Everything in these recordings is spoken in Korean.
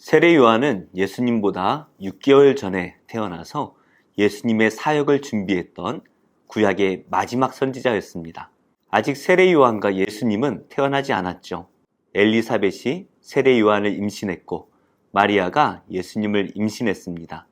세례 요한은 예수님보다 6개월 전에 태어나서 예수님의 사역을 준비했던 구약의 마지막 선지자였습니다. 아직 세례 요한과 예수님은 태어나지 않았죠. 엘리사벳이 세례 요한을 임신했고 마리아가 예수님을 임신했습니다.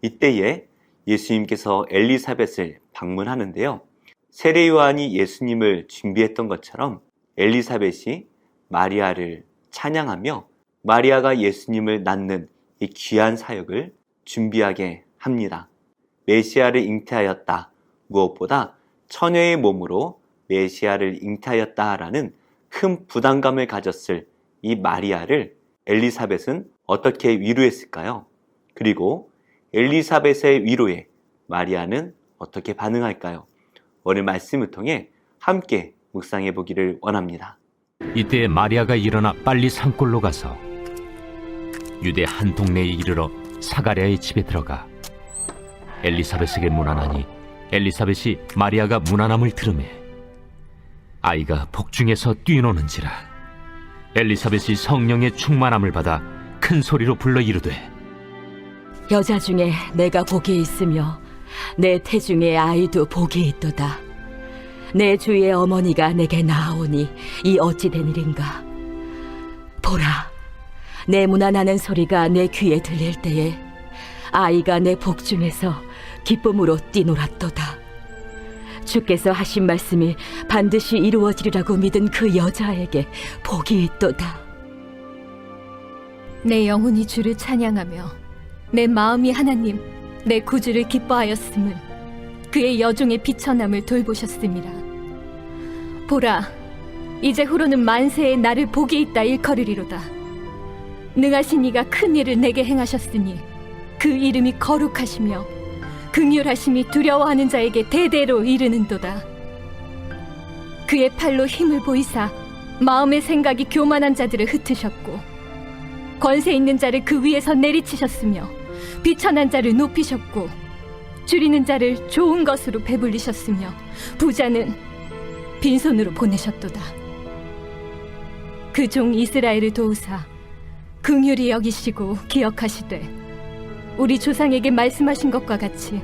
이때에 예수님께서 엘리사벳을 방문하는데요. 세례 요한이 예수님을 준비했던 것처럼 엘리사벳이 마리아를 찬양하며 마리아가 예수님을 낳는 이 귀한 사역을 준비하게 합니다. 메시아를 잉태하였다. 무엇보다 처녀의 몸으로 메시아를 잉태하였다라는 큰 부담감을 가졌을 이 마리아를 엘리사벳은 어떻게 위로했을까요? 그리고 엘리사벳의 위로에 마리아는 어떻게 반응할까요? 오늘 말씀을 통해 함께 묵상해 보기를 원합니다. 이때 마리아가 일어나 빨리 산골로 가서 유대 한 동네에 이르러 사가랴의 집에 들어가 엘리사벳에게 문안하니 엘리사벳이 마리아가 문안함을 들으매 아이가 복중에서 뛰노는지라. 엘리사벳이 성령의 충만함을 받아 큰 소리로 불러 이르되 여자 중에 내가 복이 있으며 내 태중에 아이도 복이 있도다. 내 주의 어머니가 내게 나아오니 이 어찌 된 일인가. 보라, 내 문안하는 소리가 내 귀에 들릴 때에 아이가 내 복중에서 기쁨으로 뛰놀았도다. 주께서 하신 말씀이 반드시 이루어지리라고 믿은 그 여자에게 복이 있도다. 내 영혼이 주를 찬양하며 내 마음이 하나님 내 구주를 기뻐하였음을 그의 여종의 비천함을 돌보셨음이라. 보라, 이제 후로는 만세에 나를 복이 있다 일컬으리로다. 능하신 이가 큰 일을 내게 행하셨으니 그 이름이 거룩하시며 긍휼하심이 두려워하는 자에게 대대로 이르는도다. 그의 팔로 힘을 보이사 마음의 생각이 교만한 자들을 흩으셨고 권세 있는 자를 그 위에서 내리치셨으며 비천한 자를 높이셨고 줄이는 자를 좋은 것으로 배불리셨으며 부자는 빈손으로 보내셨도다. 그 종 이스라엘을 도우사 긍휼히 여기시고 기억하시되 우리 조상에게 말씀하신 것과 같이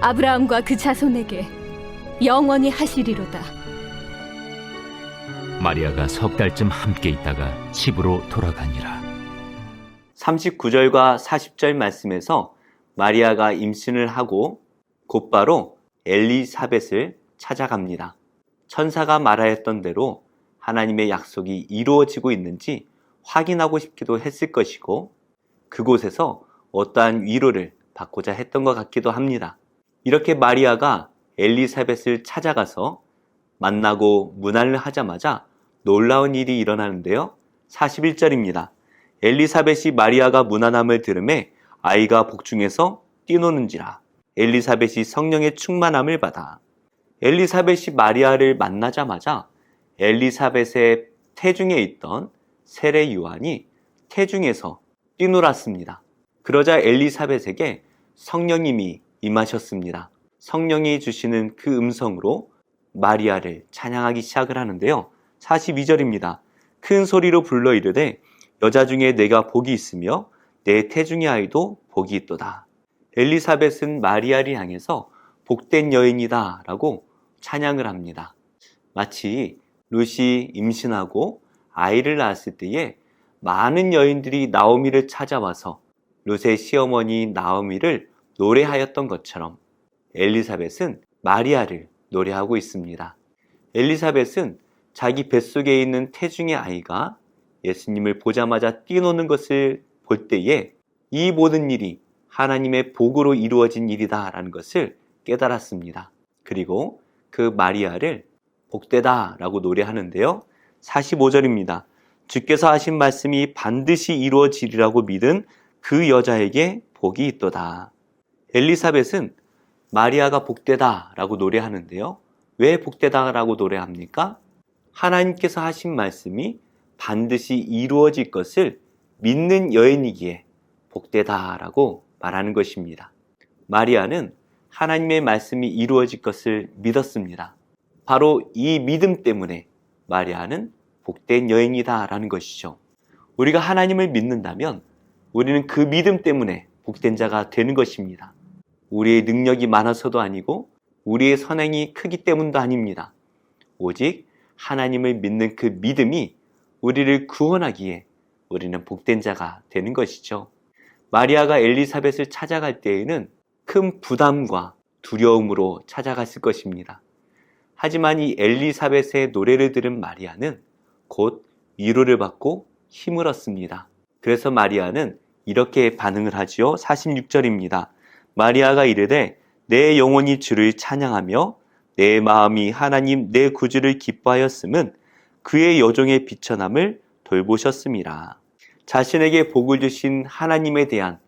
아브라함과 그 자손에게 영원히 하시리로다. 마리아가 석 달쯤 함께 있다가 집으로 돌아가니라. 39절과 40절 말씀에서 마리아가 임신을 하고 곧바로 엘리사벳을 찾아갑니다. 천사가 말하였던 대로 하나님의 약속이 이루어지고 있는지 확인하고 싶기도 했을 것이고 그곳에서 어떠한 위로를 받고자 했던 것 같기도 합니다. 이렇게 마리아가 엘리사벳을 찾아가서 만나고 문안을 하자마자 놀라운 일이 일어나는데요. 41절입니다. 엘리사벳이 마리아가 문안함을 들으매 아이가 복중에서 뛰노는지라. 엘리사벳이 성령의 충만함을 받아. 엘리사벳이 마리아를 만나자마자 엘리사벳의 태중에 있던 세례 요한이 태중에서 뛰놀았습니다. 그러자 엘리사벳에게 성령님이 임하셨습니다. 성령이 주시는 그 음성으로 마리아를 찬양하기 시작을 하는데요. 42절입니다. 큰 소리로 불러 이르되 여자 중에 내가 복이 있으며 내 태중의 아이도 복이 있도다. 엘리사벳은 마리아를 향해서 복된 여인이다 라고 찬양을 합니다. 마치 룻이 임신하고 아이를 낳았을 때에 많은 여인들이 나오미를 찾아와서 룻의 시어머니 나오미를 노래하였던 것처럼 엘리사벳은 마리아를 노래하고 있습니다. 엘리사벳은 자기 뱃속에 있는 태중의 아이가 예수님을 보자마자 뛰노는 것을 볼 때에 이 모든 일이 하나님의 복으로 이루어진 일이다라는 것을 깨달았습니다. 그리고 그 마리아를 복되다 라고 노래하는데요. 45절입니다. 주께서 하신 말씀이 반드시 이루어지리라고 믿은 그 여자에게 복이 있도다. 엘리사벳은 마리아가 복되다 라고 노래하는데요. 왜 복되다 라고 노래합니까? 하나님께서 하신 말씀이 반드시 이루어질 것을 믿는 여인이기에 복되다 라고 말하는 것입니다. 마리아는 하나님의 말씀이 이루어질 것을 믿었습니다. 바로 이 믿음 때문에 마리아는 복된 여인이다 라는 것이죠. 우리가 하나님을 믿는다면 우리는 그 믿음 때문에 복된 자가 되는 것입니다. 우리의 능력이 많아서도 아니고 우리의 선행이 크기 때문도 아닙니다. 오직 하나님을 믿는 그 믿음이 우리를 구원하기에 우리는 복된 자가 되는 것이죠. 마리아가 엘리사벳을 찾아갈 때에는 큰 부담과 두려움으로 찾아갔을 것입니다. 하지만 이 엘리사벳의 노래를 들은 마리아는 곧 위로를 받고 힘을 얻습니다. 그래서 마리아는 이렇게 반응을 하지요. 46절입니다. 마리아가 이르되 내 영혼이 주를 찬양하며 내 마음이 하나님 내 구주를 기뻐하였음은 그의 여종의 비천함을 돌보셨음이라. 자신에게 복을 주신 하나님에 대한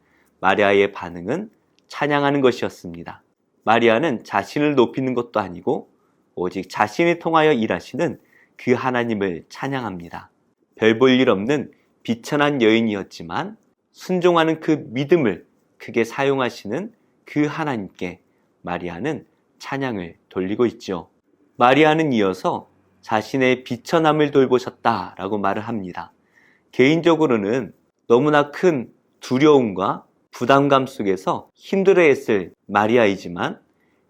마리아의 반응은 찬양하는 것이었습니다. 마리아는 자신을 높이는 것도 아니고 오직 자신을 통하여 일하시는 그 하나님을 찬양합니다. 별 볼 일 없는 비천한 여인이었지만 순종하는 그 믿음을 크게 사용하시는 그 하나님께 마리아는 찬양을 돌리고 있죠. 마리아는 이어서 자신의 비천함을 돌보셨다라고 말을 합니다. 개인적으로는 너무나 큰 두려움과 부담감 속에서 힘들어했을 마리아이지만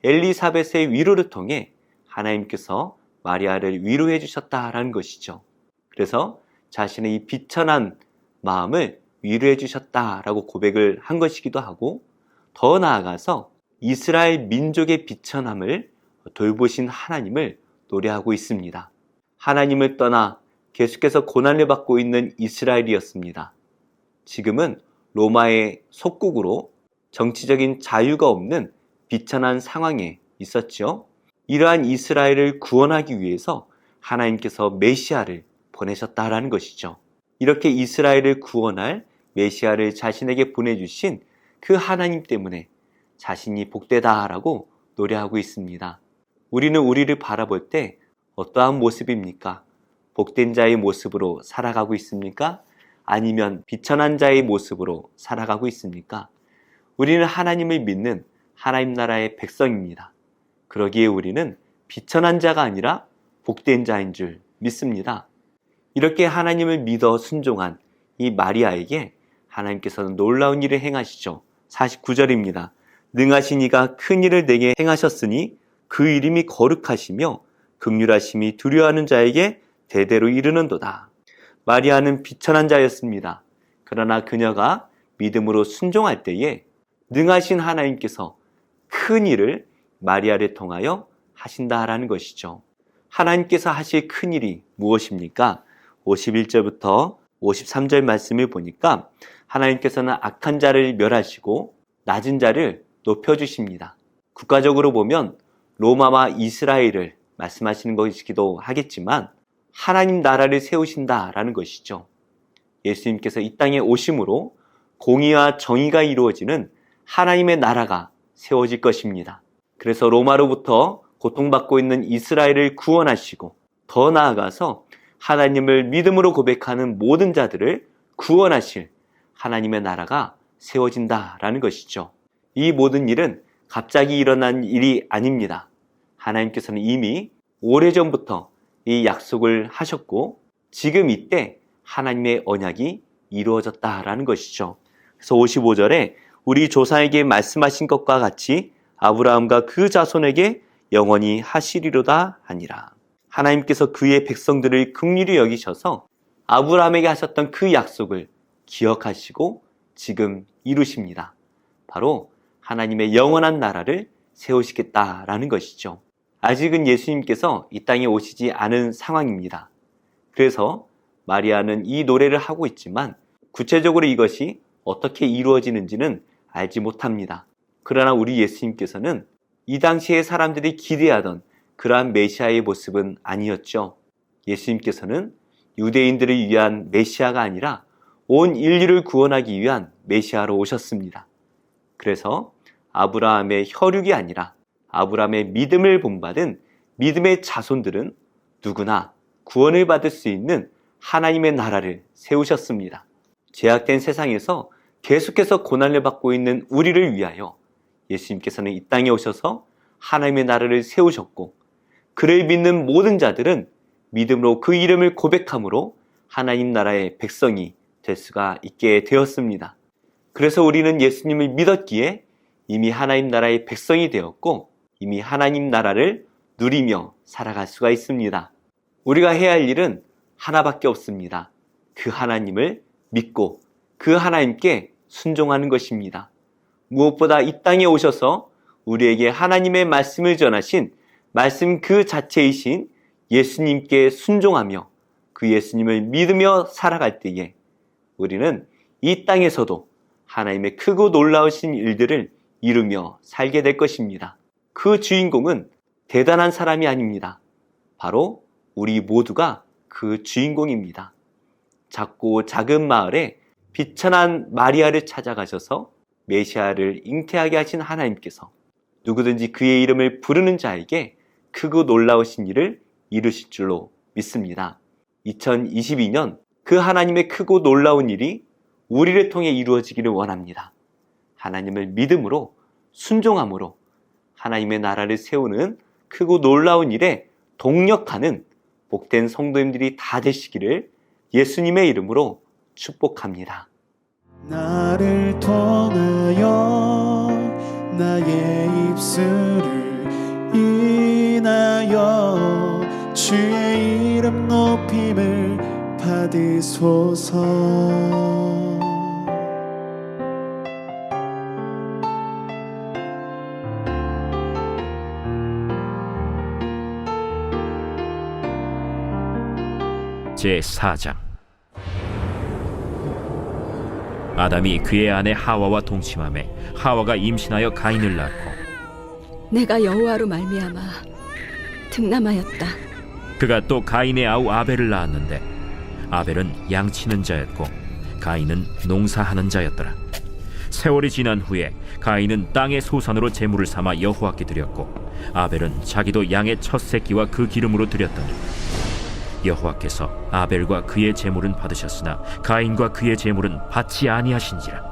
엘리사벳의 위로를 통해 하나님께서 마리아를 위로해 주셨다라는 것이죠. 그래서 자신의 이 비천한 마음을 위로해 주셨다라고 고백을 한 것이기도 하고, 더 나아가서 이스라엘 민족의 비천함을 돌보신 하나님을 노래하고 있습니다. 하나님을 떠나 계속해서 고난을 받고 있는 이스라엘이었습니다. 지금은 로마의 속국으로 정치적인 자유가 없는 비천한 상황에 있었죠. 이러한 이스라엘을 구원하기 위해서 하나님께서 메시아를 보내셨다라는 것이죠. 이렇게 이스라엘을 구원할 메시아를 자신에게 보내주신 그 하나님 때문에 자신이 복되다라고 노래하고 있습니다. 우리는 우리를 바라볼 때 어떠한 모습입니까? 복된 자의 모습으로 살아가고 있습니까? 아니면 비천한 자의 모습으로 살아가고 있습니까? 우리는 하나님을 믿는 하나님 나라의 백성입니다. 그러기에 우리는 비천한 자가 아니라 복된 자인 줄 믿습니다. 이렇게 하나님을 믿어 순종한 이 마리아에게 하나님께서는 놀라운 일을 행하시죠. 49절입니다. 능하신 이가 큰 일을 내게 행하셨으니 그 이름이 거룩하시며 긍휼하심이 두려워하는 자에게 대대로 이르는도다. 마리아는 비천한 자였습니다. 그러나 그녀가 믿음으로 순종할 때에 능하신 하나님께서 큰 일을 마리아를 통하여 하신다라는 것이죠. 하나님께서 하실 큰 일이 무엇입니까? 51절부터 53절 말씀을 보니까 하나님께서는 악한 자를 멸하시고 낮은 자를 높여주십니다. 국가적으로 보면 로마와 이스라엘을 말씀하시는 것이기도 하겠지만 하나님 나라를 세우신다라는 것이죠. 예수님께서 이 땅에 오심으로 공의와 정의가 이루어지는 하나님의 나라가 세워질 것입니다. 그래서 로마로부터 고통받고 있는 이스라엘을 구원하시고 더 나아가서 하나님을 믿음으로 고백하는 모든 자들을 구원하실 하나님의 나라가 세워진다라는 것이죠. 이 모든 일은 갑자기 일어난 일이 아닙니다. 하나님께서는 이미 오래전부터 이 약속을 하셨고 지금 이때 하나님의 언약이 이루어졌다라는 것이죠. 그래서 55절에 우리 조상에게 말씀하신 것과 같이 아브라함과 그 자손에게 영원히 하시리로다 하니라. 하나님께서 그의 백성들을 긍휼히 여기셔서 아브라함에게 하셨던 그 약속을 기억하시고 지금 이루십니다. 바로 하나님의 영원한 나라를 세우시겠다라는 것이죠. 아직은 예수님께서 이 땅에 오시지 않은 상황입니다. 그래서 마리아는 이 노래를 하고 있지만 구체적으로 이것이 어떻게 이루어지는지는 알지 못합니다. 그러나 우리 예수님께서는 이 당시에 사람들이 기대하던 그러한 메시아의 모습은 아니었죠. 예수님께서는 유대인들을 위한 메시아가 아니라 온 인류를 구원하기 위한 메시아로 오셨습니다. 그래서 아브라함의 혈육이 아니라 아브라함의 믿음을 본받은 믿음의 자손들은 누구나 구원을 받을 수 있는 하나님의 나라를 세우셨습니다. 죄악된 세상에서 계속해서 고난을 받고 있는 우리를 위하여 예수님께서는 이 땅에 오셔서 하나님의 나라를 세우셨고 그를 믿는 모든 자들은 믿음으로 그 이름을 고백함으로 하나님 나라의 백성이 될 수가 있게 되었습니다. 그래서 우리는 예수님을 믿었기에 이미 하나님 나라의 백성이 되었고 이미 하나님 나라를 누리며 살아갈 수가 있습니다. 우리가 해야 할 일은 하나밖에 없습니다. 그 하나님을 믿고 그 하나님께 순종하는 것입니다. 무엇보다 이 땅에 오셔서 우리에게 하나님의 말씀을 전하신 말씀 그 자체이신 예수님께 순종하며 그 예수님을 믿으며 살아갈 때에 우리는 이 땅에서도 하나님의 크고 놀라우신 일들을 이루며 살게 될 것입니다. 그 주인공은 대단한 사람이 아닙니다. 바로 우리 모두가 그 주인공입니다. 작고 작은 마을에 비천한 마리아를 찾아가셔서 메시아를 잉태하게 하신 하나님께서 누구든지 그의 이름을 부르는 자에게 크고 놀라우신 일을 이루실 줄로 믿습니다. 2022년 그 하나님의 크고 놀라운 일이 우리를 통해 이루어지기를 원합니다. 하나님을 믿음으로 순종함으로 하나님의 나라를 세우는 크고 놀라운 일에 동력하는 복된 성도님들이 다 되시기를 예수님의 이름으로 축복합니다. 나를 통하여 나의 입술을 인하여 주의 이름 높임을 받으소서. 제4장. 아담이 그의 아내 하와와 동침하매 하와가 임신하여 가인을 낳고 내가 여호와로 말미암아 득남하였다. 그가 또 가인의 아우 아벨을 낳았는데 아벨은 양치는 자였고 가인은 농사하는 자였더라. 세월이 지난 후에 가인은 땅의 소산으로 제물을 삼아 여호와께 드렸고 아벨은 자기도 양의 첫 새끼와 그 기름으로 드렸더니 여호와께서 아벨과 그의 제물은 받으셨으나 가인과 그의 제물은 받지 아니하신지라.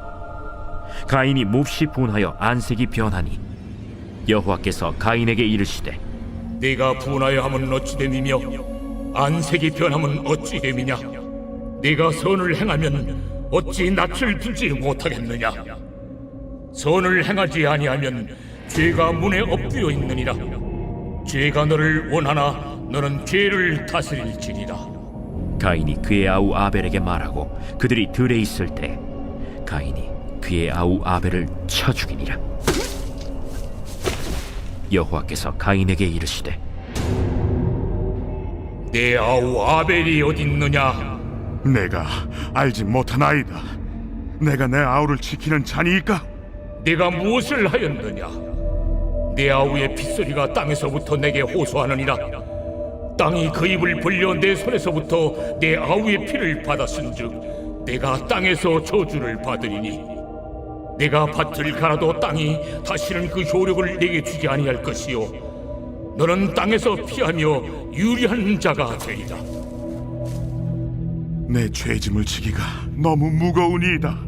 가인이 몹시 분하여 안색이 변하니 여호와께서 가인에게 이르시되 네가 분하여 함은 어찌 됨이며 안색이 변함은 어찌 됨이냐. 네가 선을 행하면 어찌 낯을 들지 못하겠느냐. 선을 행하지 아니하면 죄가 문에 엎드려 있느니라. 죄가 너를 원하나 너는 죄를 다스릴지니라. 가인이 그의 아우 아벨에게 말하고 그들이 들에 있을 때 가인이 그의 아우 아벨을 쳐 죽이니라. 여호와께서 가인에게 이르시되 내 아우 아벨이 어딨느냐. 내가 알지 못하나이다. 내가 내 아우를 지키는 자니이까? 네가 무엇을 하였느냐. 내 아우의 핏소리가 땅에서부터 내게 호소하느니라. 땅이 그 입을 벌려 내 손에서부터 내 아우의 피를 받았은즉 내가 땅에서 저주를 받으리니 내가 밭을 갈아도 땅이 다시는 그 효력을 내게 주지 아니할 것이요 너는 땅에서 피하며 유리한 자가 되리라. 내 죄짐을 지기가 너무 무거우니이다.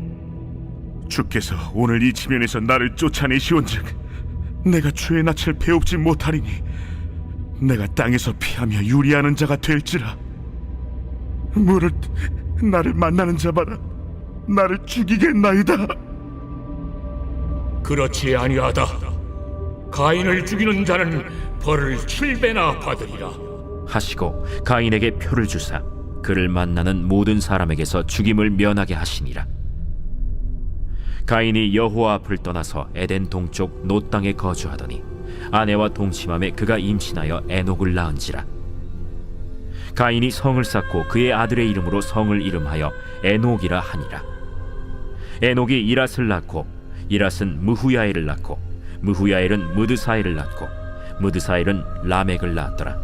주께서 오늘 이 지면에서 나를 쫓아내시온즉 내가 주의 낯을 배웁지 못하리니 내가 땅에서 피하며 유리하는 자가 될지라. 무릇 나를 만나는 자마다 나를 죽이겠나이다. 그렇지 아니하다. 가인을 죽이는 자는 벌을 7배나 받으리라. 하시고 가인에게 표를 주사 그를 만나는 모든 사람에게서 죽임을 면하게 하시니라. 가인이 여호와 앞을 떠나서 에덴 동쪽 노 땅에 거주하더니 아내와 동침함에 그가 임신하여 에녹을 낳은지라. 가인이 성을 쌓고 그의 아들의 이름으로 성을 이름하여 에녹이라 하니라. 에녹이 이랏을 낳고 이랏은 무후야엘을 낳고 무후야엘은 무드사엘을 낳고 무드사엘은 라멕을 낳았더라.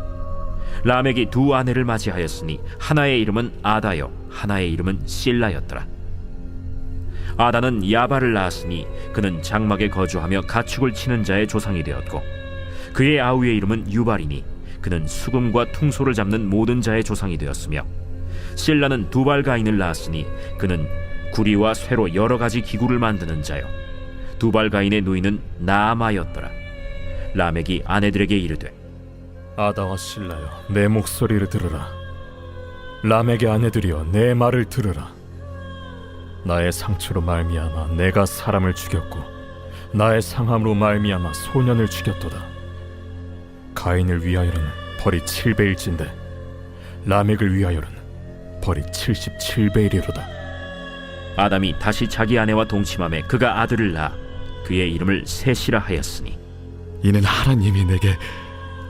라멕이 두 아내를 맞이하였으니 하나의 이름은 아다요 하나의 이름은 실라였더라. 아다는 야발을 낳았으니 그는 장막에 거주하며 가축을 치는 자의 조상이 되었고 그의 아우의 이름은 유발이니 그는 수금과 퉁소를 잡는 모든 자의 조상이 되었으며 실라는 두발가인을 낳았으니 그는 구리와 쇠로 여러 가지 기구를 만드는 자요 두발가인의 누이는 나아마였더라. 라멕이 아내들에게 이르되 아다와 실라여 내 목소리를 들으라. 라멕의 아내들이여 내 말을 들으라. 나의 상처로 말미암아 내가 사람을 죽였고 나의 상함으로 말미암아 소년을 죽였도다. 가인을 위하여는 벌이 7배일진데 라멕을 위하여는 벌이 77배이리로다. 아담이 다시 자기 아내와 동침함에 그가 아들을 낳아 그의 이름을 셋이라 하였으니 이는 하나님이 내게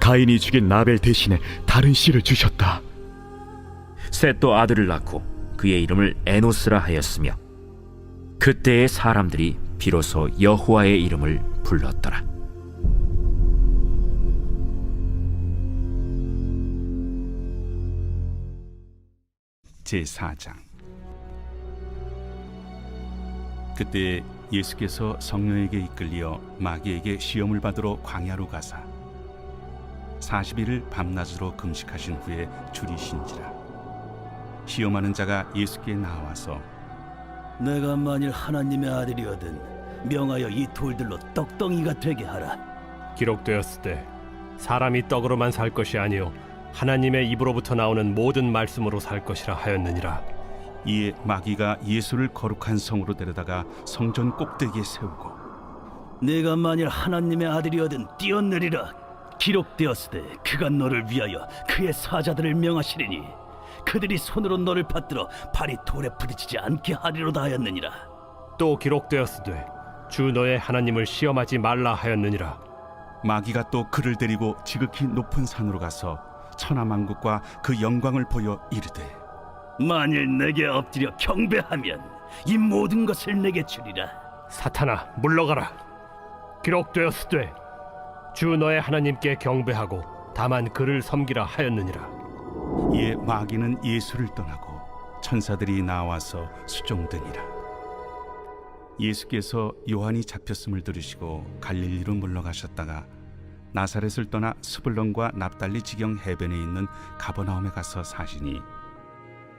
가인이 죽인 라벨 대신에 다른 씨를 주셨다. 셋도 아들을 낳고 그의 이름을 에노스라 하였으며 그때의 사람들이 비로소 여호와의 이름을 불렀더라. 제4장. 그때 예수께서 성령에게 이끌려 마귀에게 시험을 받으러 광야로 가사 40일을 밤낮으로 금식하신 후에 줄이신지라. 시험하는 자가 예수께 나와서 내가 만일 하나님의 아들이거든 명하여 이 돌들로 떡덩이가 되게 하라. 기록되었을 때 사람이 떡으로만 살 것이 아니요 하나님의 입으로부터 나오는 모든 말씀으로 살 것이라 하였느니라. 이에 마귀가 예수를 거룩한 성으로 데려다가 성전 꼭대기에 세우고 내가 만일 하나님의 아들이거든 뛰어내리라. 기록되었으되 그가 너를 위하여 그의 사자들을 명하시리니 그들이 손으로 너를 받들어 발이 돌에 부딪히지 않게 하리로다 하였느니라. 또 기록되었으되 주 너의 하나님을 시험하지 말라 하였느니라. 마귀가 또 그를 데리고 지극히 높은 산으로 가서 천하만국과 그 영광을 보여 이르되 만일 내게 엎드려 경배하면 이 모든 것을 내게 주리라. 사탄아 물러가라. 기록되었으되 주 너의 하나님께 경배하고 다만 그를 섬기라 하였느니라. 이에 마귀는 예수를 떠나고 천사들이 나와서 수종드니라. 예수께서 요한이 잡혔음을 들으시고 갈릴리로 물러가셨다가 나사렛을 떠나 스불론과 납달리 지경 해변에 있는 가버나움에 가서 사시니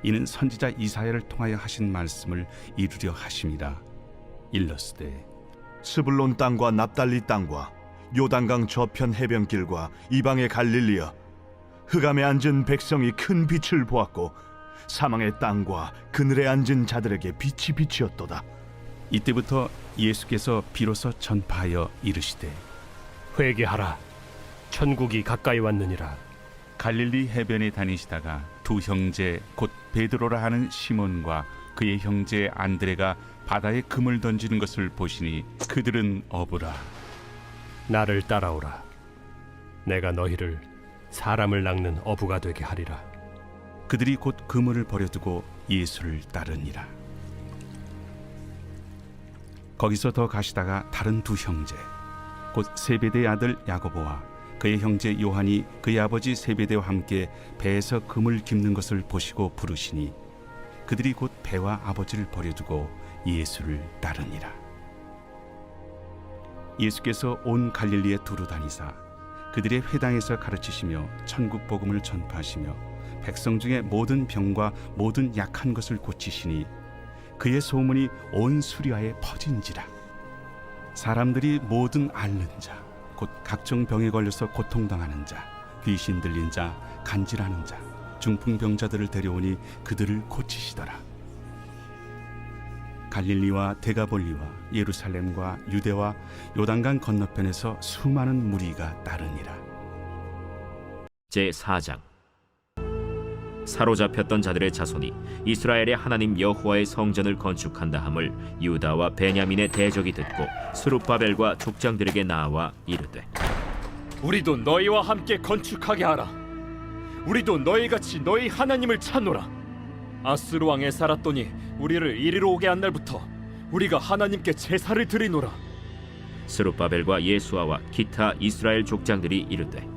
이는 선지자 이사야를 통하여 하신 말씀을 이루려 하심이라. 일러스되 스불론 땅과 납달리 땅과 요단강 저편 해변길과 이방의 갈릴리여, 흑암에 앉은 백성이 큰 빛을 보았고 사망의 땅과 그늘에 앉은 자들에게 빛이 비치었도다. 이때부터 예수께서 비로소 전파하여 이르시되 회개하라. 천국이 가까이 왔느니라. 갈릴리 해변에 다니시다가 두 형제 곧 베드로라 하는 시몬과 그의 형제 안드레가 바다에 금을 던지는 것을 보시니 그들은 어부라. 나를 따라오라. 내가 너희를 사람을 낚는 어부가 되게 하리라. 그들이 곧 그물을 버려두고 예수를 따르니라. 거기서 더 가시다가 다른 두 형제 곧 세베대의 아들 야고보와 그의 형제 요한이 그의 아버지 세베대와 함께 배에서 금을 깁는 것을 보시고 부르시니 그들이 곧 배와 아버지를 버려두고 예수를 따르니라. 예수께서 온 갈릴리에 두루 다니사 그들의 회당에서 가르치시며 천국 복음을 전파하시며 백성 중에 모든 병과 모든 약한 것을 고치시니 그의 소문이 온 수리아에 퍼진지라. 사람들이 모든 앓는 자 곧 각종 병에 걸려서 고통당하는 자, 귀신 들린 자, 간질하는 자, 중풍병자들을 데려오니 그들을 고치시더라. 갈릴리와 데가볼리와 예루살렘과 유대와 요단강 건너편에서 수많은 무리가 따르니라. 제4장. 사로잡혔던 자들의 자손이 이스라엘의 하나님 여호와의 성전을 건축한다 함을 유다와 베냐민의 대적이 듣고 스룹바벨과 족장들에게 나와 이르되 우리도 너희와 함께 건축하게 하라. 우리도 너희같이 너희 하나님을 찾노라. 아스루 왕에 살았더니 우리를 이리로 오게 한 날부터 우리가 하나님께 제사를 드리노라. 스룹바벨과 예수아와 기타 이스라엘 족장들이 이르되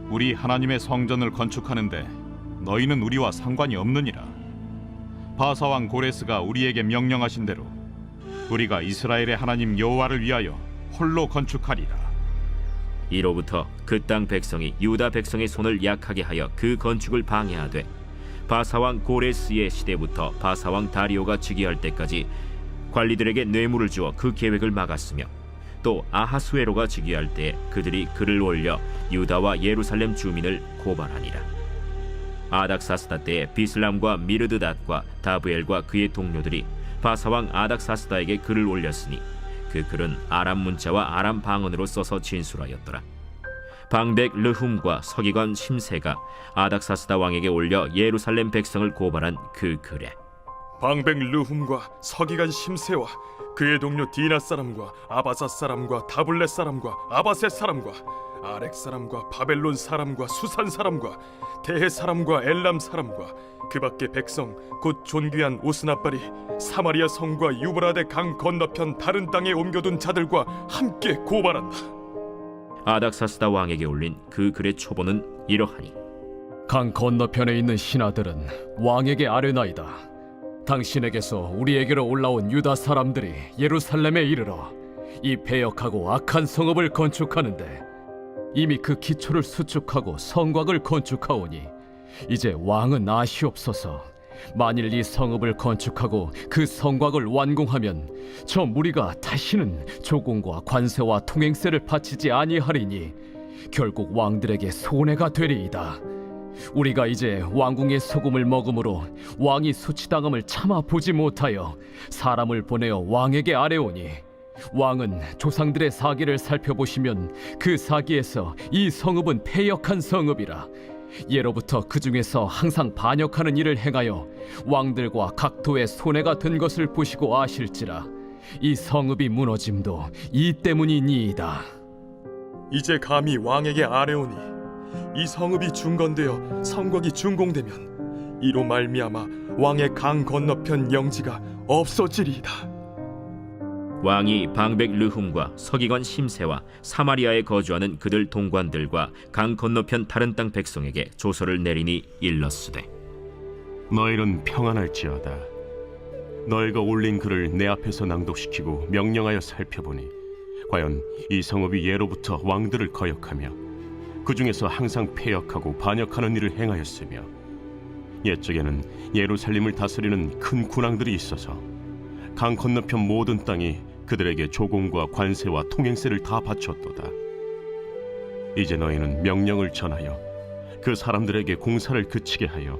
우리 하나님의 성전을 건축하는데 너희는 우리와 상관이 없느니라. 바사왕 고레스가 우리에게 명령하신 대로 우리가 이스라엘의 하나님 여호와를 위하여 홀로 건축하리라. 이로부터 그 땅 백성이 유다 백성의 손을 약하게 하여 그 건축을 방해하되 바사왕 고레스의 시대부터 바사왕 다리오가 즉위할 때까지 관리들에게 뇌물을 주어 그 계획을 막았으며 또 아하수에로가 즉위할 때 그들이 글을 올려 유다와 예루살렘 주민을 고발하니라. 아닥사스다 때에 비슬람과 미르드닷과 다브엘과 그의 동료들이 바사왕 아닥사스다에게 글을 올렸으니 그 글은 아람 문자와 아람 방언으로 써서 진술하였더라. 방백 르훔과 서기관 심세가 아닥사스다 왕에게 올려 예루살렘 백성을 고발한 그 글에 방백 르훔과 서기관 심세와 그의 동료 디나 사람과 아바사 사람과 다블렛 사람과 아바셋 사람과 아렉 사람과 바벨론 사람과 수산 사람과 대해 사람과 엘람 사람과 그 밖의 백성 곧 존귀한 오스나발이 사마리아 성과 유브라데 강 건너편 다른 땅에 옮겨둔 자들과 함께 고발한다. 아닥사스다 왕에게 올린 그 글의 초본은 이러하니 강 건너편에 있는 신하들은 왕에게 아뢰나이다. 당신에게서 우리에게로 올라온 유다 사람들이 예루살렘에 이르러 이 패역하고 악한 성읍을 건축하는데 이미 그 기초를 수축하고 성곽을 건축하오니 이제 왕은 아시옵소서. 만일 이 성읍을 건축하고 그 성곽을 완공하면 저 무리가 다시는 조공과 관세와 통행세를 바치지 아니하리니 결국 왕들에게 손해가 되리이다. 우리가 이제 왕궁의 소금을 먹음으로 왕이 수치당함을 참아 보지 못하여 사람을 보내어 왕에게 아뢰오니 왕은 조상들의 사기를 살펴보시면 그 사기에서 이 성읍은 패역한 성읍이라. 예로부터 그 중에서 항상 반역하는 일을 행하여 왕들과 각도의 손해가 든 것을 보시고 아실지라. 이 성읍이 무너짐도 이 때문이니이다. 이제 감히 왕에게 아뢰오니 이 성읍이 중건되어 성곽이 준공되면 이로 말미암아 왕의 강 건너편 영지가 없어지리이다. 왕이 방백 르훔과 서기관 심세와 사마리아에 거주하는 그들 동관들과 강 건너편 다른 땅 백성에게 조서를 내리니 일렀으되 너희는 평안할지어다. 너희가 올린 글을 내 앞에서 낭독시키고 명령하여 살펴보니 과연 이 성읍이 예로부터 왕들을 거역하며 그 중에서 항상 패역하고 반역하는 일을 행하였으며 옛적에는 예루살렘을 다스리는 큰 군왕들이 있어서 강 건너편 모든 땅이 그들에게 조공과 관세와 통행세를 다 바쳤도다. 이제 너희는 명령을 전하여 그 사람들에게 공사를 그치게 하여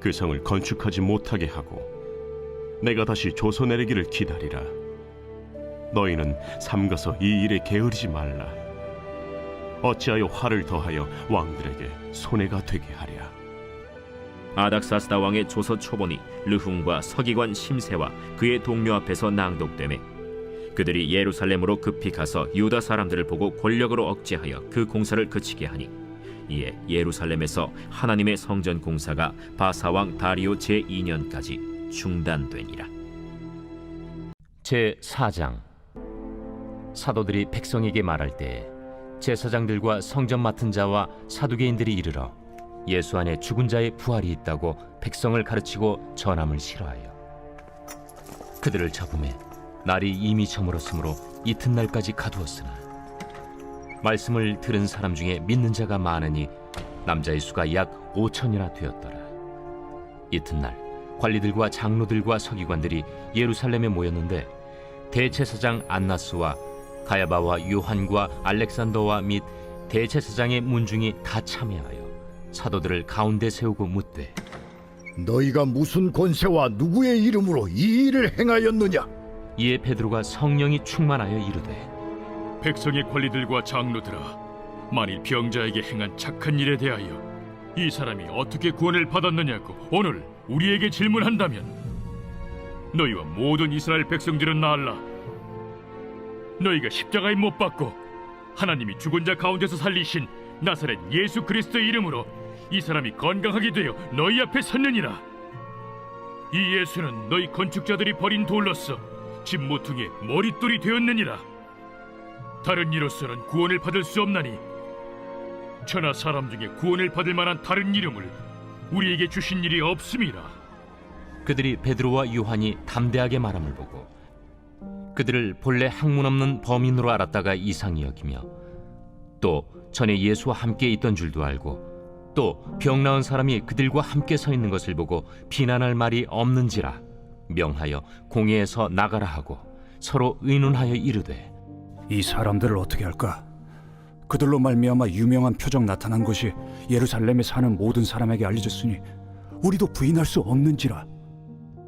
그 성을 건축하지 못하게 하고 내가 다시 조서 내리기를 기다리라. 너희는 삼가서 이 일에 게으르지 말라. 어찌하여 화를 더하여 왕들에게 손해가 되게 하랴. 아닥사스다 왕의 조서 초본이 르훔과 서기관 심세와 그의 동료 앞에서 낭독되매 그들이 예루살렘으로 급히 가서 유다 사람들을 보고 권력으로 억제하여 그 공사를 그치게 하니 이에 예루살렘에서 하나님의 성전 공사가 바사왕 다리오 제2년까지 중단되니라. 제4장. 사도들이 백성에게 말할 때 제사장들과 성전 맡은 자와 사두개인들이 이르러 예수 안에 죽은 자의 부활이 있다고 백성을 가르치고 전함을 싫어하여 그들을 잡음에 날이 이미 저물었으므로 이튿날까지 가두었으나 말씀을 들은 사람 중에 믿는 자가 많으니 남자의 수가 약 5천이나 되었더라. 이튿날 관리들과 장로들과 서기관들이 예루살렘에 모였는데 대제사장 안나스와 가야바와 요한과 알렉산더와 및 대제사장의 문중이 다 참여하여 사도들을 가운데 세우고 묻되 너희가 무슨 권세와 누구의 이름으로 이 일을 행하였느냐? 이에 베드로가 성령이 충만하여 이르되 백성의 관리들과 장로들아, 만일 병자에게 행한 착한 일에 대하여 이 사람이 어떻게 구원을 받았느냐고 오늘 우리에게 질문한다면 너희와 모든 이스라엘 백성들은 알라. 너희가 십자가에 못 박고 하나님이 죽은 자 가운데서 살리신 나사렛 예수 그리스도의 이름으로 이 사람이 건강하게 되어 너희 앞에 섰느니라. 이 예수는 너희 건축자들이 버린 돌로서 집 모퉁이의 머릿돌이 되었느니라. 다른 이로서는 구원을 받을 수 없나니 천하 사람 중에 구원을 받을 만한 다른 이름을 우리에게 주신 일이 없음이라. 그들이 베드로와 요한이 담대하게 말함을 보고 그들을 본래 학문 없는 범인으로 알았다가 이상히 여기며 또 전에 예수와 함께 있던 줄도 알고 또 병 나은 사람이 그들과 함께 서 있는 것을 보고 비난할 말이 없는지라 명하여 공회에서 나가라 하고 서로 의논하여 이르되 이 사람들을 어떻게 할까? 그들로 말미암아 유명한 표적 나타난 것이 예루살렘에 사는 모든 사람에게 알려졌으니 우리도 부인할 수 없는지라.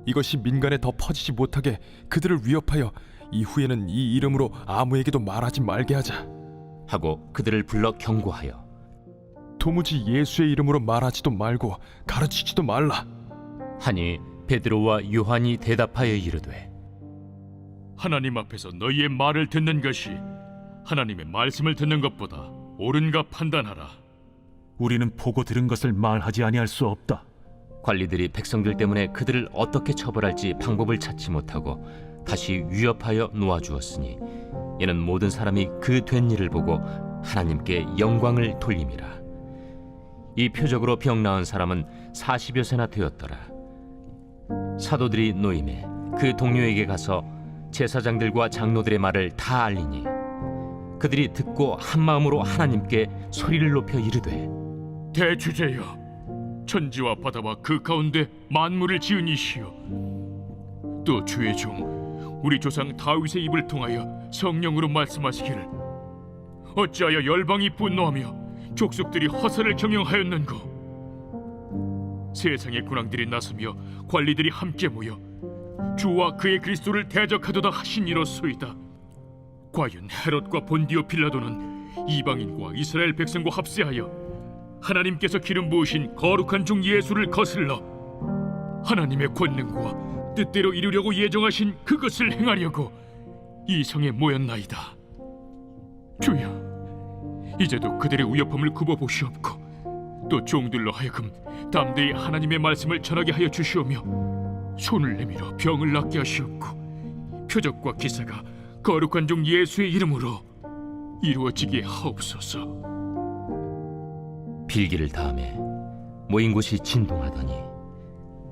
이것이 민간에 더 퍼지지 못하게 그들을 위협하여 이후에는 이 이름으로 아무에게도 말하지 말게 하자 하고 그들을 불러 경고하여 도무지 예수의 이름으로 말하지도 말고 가르치지도 말라 하니 베드로와 요한이 대답하여 이르되 하나님 앞에서 너희의 말을 듣는 것이 하나님의 말씀을 듣는 것보다 옳은가 판단하라. 우리는 보고 들은 것을 말하지 아니할 수 없다. 관리들이 백성들 때문에 그들을 어떻게 처벌할지 방법을 찾지 못하고 다시 위협하여 놓아주었으니 이는 모든 사람이 그 된 일을 보고 하나님께 영광을 돌림이라. 이 표적으로 병 나은 사람은 40여 세나 되었더라. 사도들이 노임에 그 동료에게 가서 제사장들과 장로들의 말을 다 알리니 그들이 듣고 한 마음으로 하나님께 소리를 높여 이르되 대주제여, 천지와 바다와 그 가운데 만물을 지은 이시여, 또 주의 종 우리 조상 다윗의 입을 통하여 성령으로 말씀하시기를 어찌하여 열방이 분노하며 족속들이 허사를 경영하였는고. 세상의 군왕들이 나서며 관리들이 함께 모여 주와 그의 그리스도를 대적하도다 하신 이로소이다. 과연 헤롯과 본디오 빌라도는 이방인과 이스라엘 백성과 합세하여 하나님께서 기름 부으신 거룩한 종 예수를 거슬러 하나님의 권능과 뜻대로 이루려고 예정하신 그것을 행하려고 이 성에 모였나이다. 주여, 이제도 그들의 위협함을 굽어보시옵고 또 종들로 하여금 담대히 하나님의 말씀을 전하게 하여 주시오며 손을 내밀어 병을 낫게 하시옵고 표적과 기사가 거룩한 종 예수의 이름으로 이루어지게 하옵소서. 빌기를 다음에 모인 곳이 진동하더니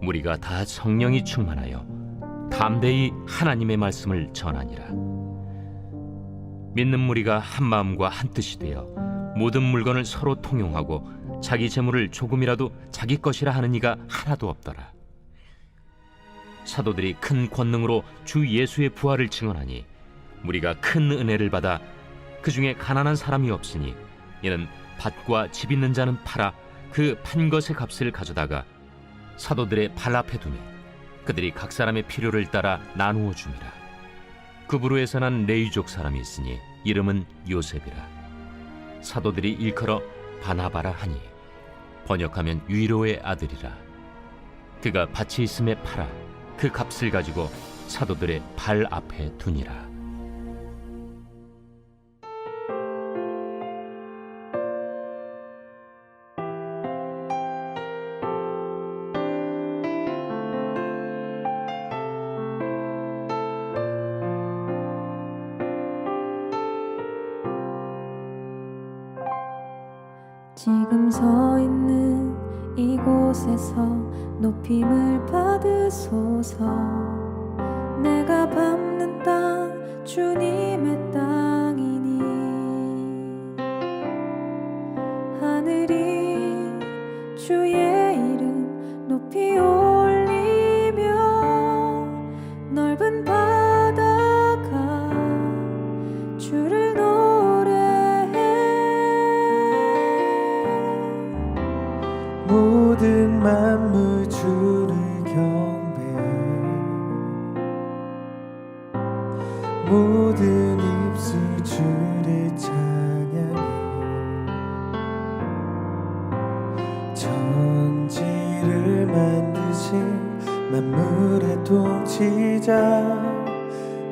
무리가 다 성령이 충만하여 담대히 하나님의 말씀을 전하니라. 믿는 무리가 한 마음과 한 뜻이 되어 모든 물건을 서로 통용하고 자기 재물을 조금이라도 자기 것이라 하는 이가 하나도 없더라. 사도들이 큰 권능으로 주 예수의 부활을 증언하니 무리가 큰 은혜를 받아 그 중에 가난한 사람이 없으니 이는 밭과 집 있는 자는 팔아 그 판 것의 값을 가져다가 사도들의 발 앞에 두매 그들이 각 사람의 필요를 따라 나누어 줍니다. 그 부류에서 난 레위족 사람이 있으니 이름은 요셉이라. 사도들이 일컬어 바나바라 하니 번역하면 위로의 아들이라. 그가 밭이 있음에 팔아 그 값을 가지고 사도들의 발 앞에 두니라. 지금 서 있는 이곳에서 높임을 받으소서. 내가 밟는 땅 주님의 땅이니 하늘이 주의 이름 높이 올리며 넓은 바다가 주를 모든 만물 주를 경배해 모든 입술 주를 찬양해 천지를 만드신 만물의 통치자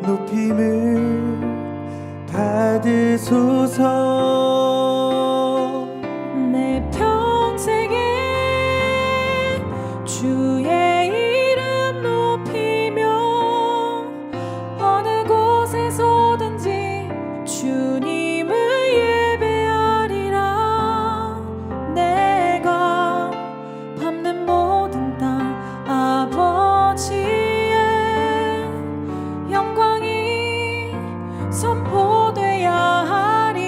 높임을 받으소서. 내 평생에 주의 이름 높이며 어느 곳에서든지 주님을 예배하리라. 내가 밟는 모든 땅 아버지의 영광이 선포돼야 하리.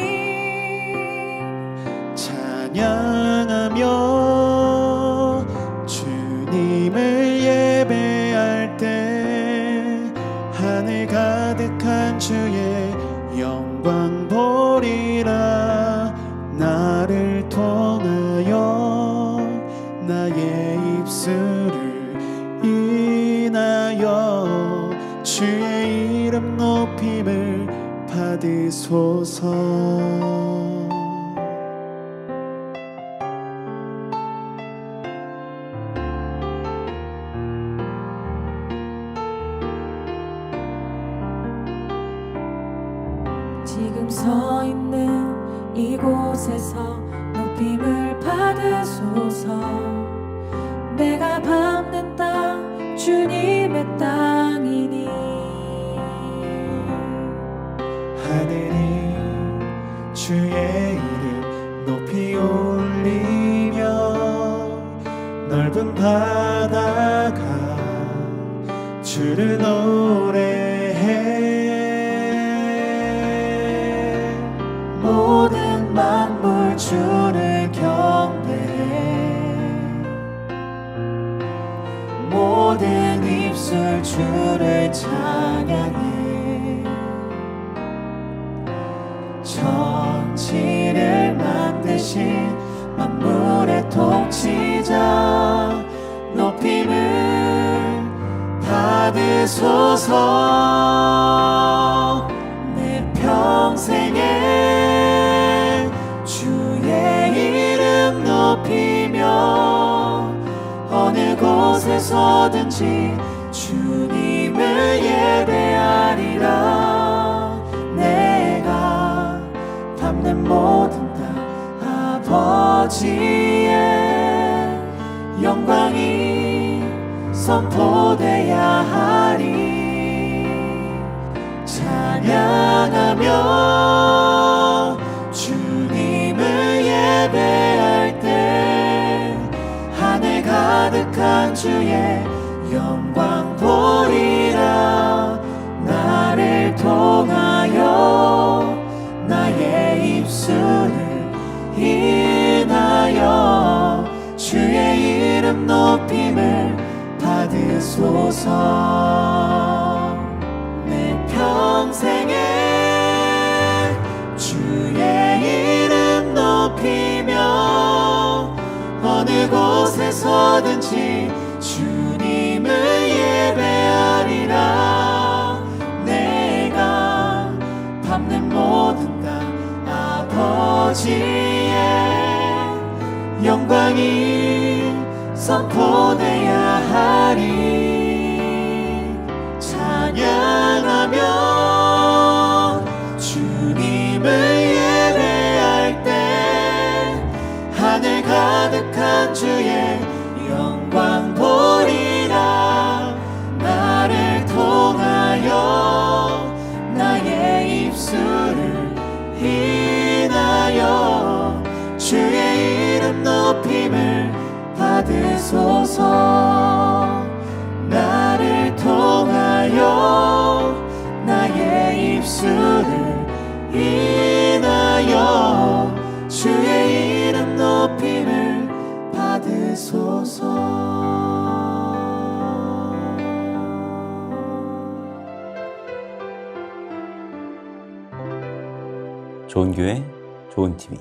받으소서. 지금 서 있는 이곳에서 높임을 받으소서. 내가 밟는 땅 주님의 땅이니 하늘이 주의 이름 높이 올리며 넓은 바다가 주를 노래해. 모든 만물 주를 경배해. 모든 입술 주를 찬양해. 천지를 만드신 만물의 통치자 높임을 받으소서. 내 평생에 주의 이름 높이며 어느 곳에서든지 주님을 예배하리라. 내가 밟는 모든 땅 아버지의 영광이 선포돼야 하리. 찬양하며 주님을 예배할 때 하늘 가득한 주의 영광 보리라. 나를 통하여 나의 입술을 인하여 주의 이름 높임을 받으소서. 내 평생에 주의 이름 높이며 어느 곳에서든지 주님을 예배하리라. 내가 밟는 모든 땅 아버지의 영광이 선포돼야 하리. 찬양하며 주님을 예배할 때 하늘 가득한 주의 영광 보리라. 나를 통하여 나의 입술을 인하여 주의 이름 높임을 받으소서. 나를 통하여 나의 입술을 인하여 주의 이름 높임을 받으소서. 좋은 교회, 좋은 TV